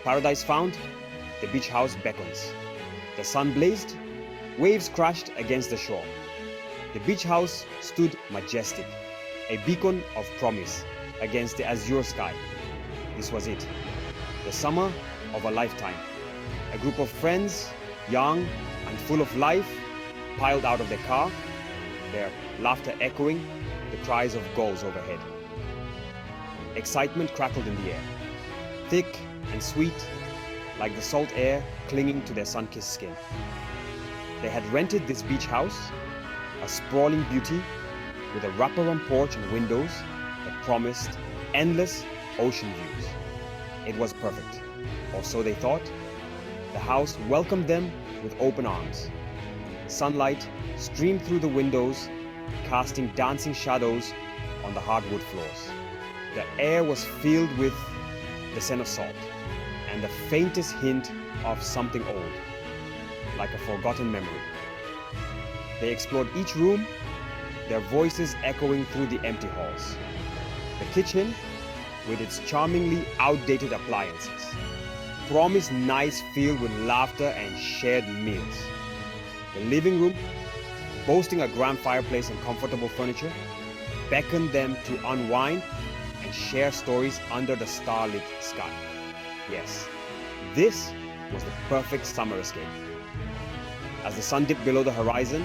Paradise found, the beach house beckons. The sun blazed, waves crashed against the shore. The beach house stood majestic, a beacon of promise against the azure sky. This was it, the summer of a lifetime. A group of friends, young and full of life, piled out of their car, their laughter echoing the cries of gulls overhead. Excitement crackled in the air, thick and sweet, like the salt air clinging to their sun-kissed skin. They had rented this beach house, a sprawling beauty with a wraparound porch and windows that promised endless ocean views. It was perfect, or so they thought. The house welcomed them with open arms. Sunlight streamed through the windows, casting dancing shadows on the hardwood floors. The air was filled with the scent of salt and the faintest hint of something old, like a forgotten memory. They explored each room, their voices echoing through the empty halls. The kitchen, with its charmingly outdated appliances, promised nights filled with laughter and shared meals. The living room, boasting a grand fireplace and comfortable furniture, beckoned them to unwind and share stories under the starlit sky. Yes, this was the perfect summer escape. As the sun dipped below the horizon,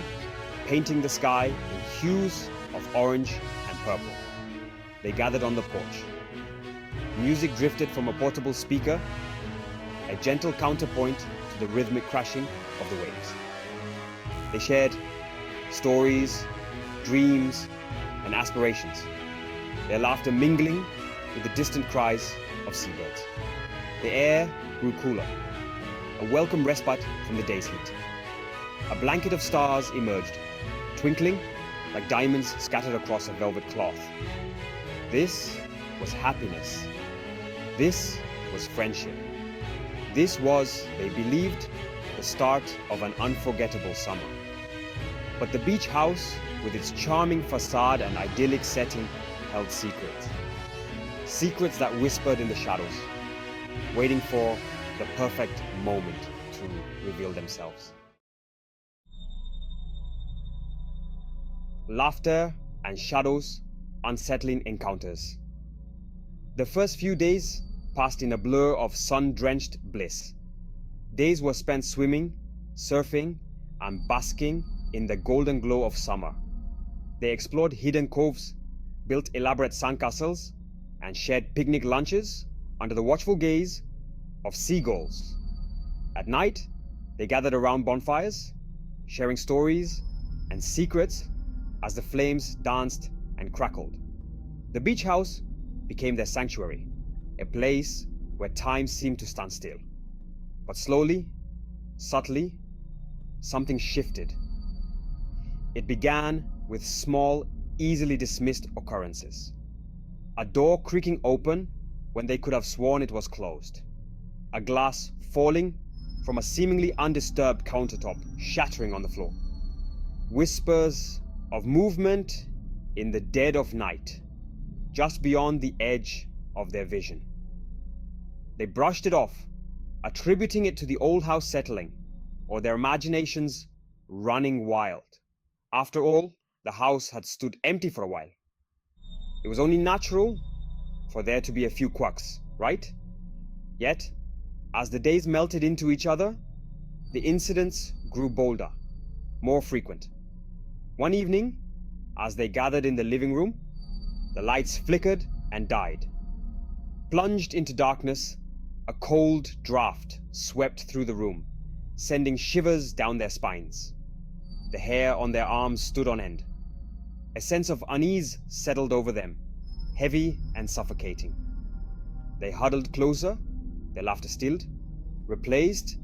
painting the sky in hues of orange and purple, they gathered on the porch. Music drifted from a portable speaker, a gentle counterpoint to the rhythmic crashing of the waves. They shared stories, dreams, and aspirations, their laughter mingling with the distant cries of seabirds. The air grew cooler, a welcome respite from the day's heat. A blanket of stars emerged, twinkling like diamonds scattered across a velvet cloth. This was happiness. This was friendship. This was, they believed, the start of an unforgettable summer. But the beach house, with its charming facade and idyllic setting, held secrets. Secrets that whispered in the shadows, waiting for the perfect moment to reveal themselves. Laughter and shadows, unsettling encounters. The first few days passed in a blur of sun-drenched bliss. Days were spent swimming, surfing, and basking in the golden glow of summer. They explored hidden coves, built elaborate sandcastles, and shared picnic lunches under the watchful gaze of seagulls. At night, they gathered around bonfires, sharing stories and secrets as the flames danced and crackled. The beach house became their sanctuary, a place where time seemed to stand still. But slowly, subtly, something shifted. It began with small, easily dismissed occurrences. A door creaking open when they could have sworn it was closed. A glass falling from a seemingly undisturbed countertop, shattering on the floor. Whispers of movement in the dead of night, just beyond the edge of their vision. They brushed it off, attributing it to the old house settling, or their imaginations running wild. After all, the house had stood empty for a while. It was only natural for there to be a few quacks, right? Yet, as the days melted into each other, the incidents grew bolder, more frequent. One evening, as they gathered in the living room, the lights flickered and died. Plunged into darkness, a cold draft swept through the room, sending shivers down their spines. The hair on their arms stood on end. A sense of unease settled over them, heavy and suffocating. They huddled closer, their laughter stilled, replaced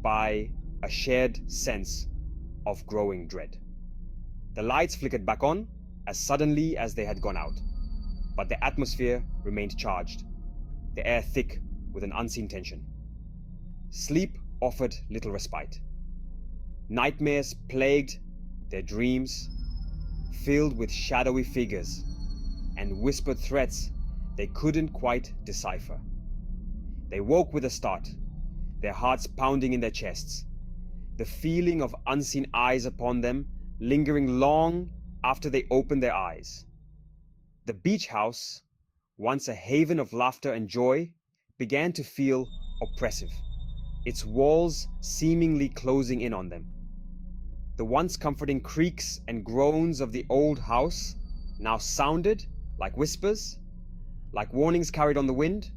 by a shared sense of growing dread. The lights flickered back on as suddenly as they had gone out, but the atmosphere remained charged, the air thick with an unseen tension. Sleep offered little respite. Nightmares plagued their dreams, filled with shadowy figures and whispered threats they couldn't quite decipher. They woke with a start, their hearts pounding in their chests, the feeling of unseen eyes upon them lingering long after they opened their eyes. The beach house, once a haven of laughter and joy, began to feel oppressive, its walls seemingly closing in on them. The once comforting creaks and groans of the old house now sounded like whispers, like warnings carried on the wind.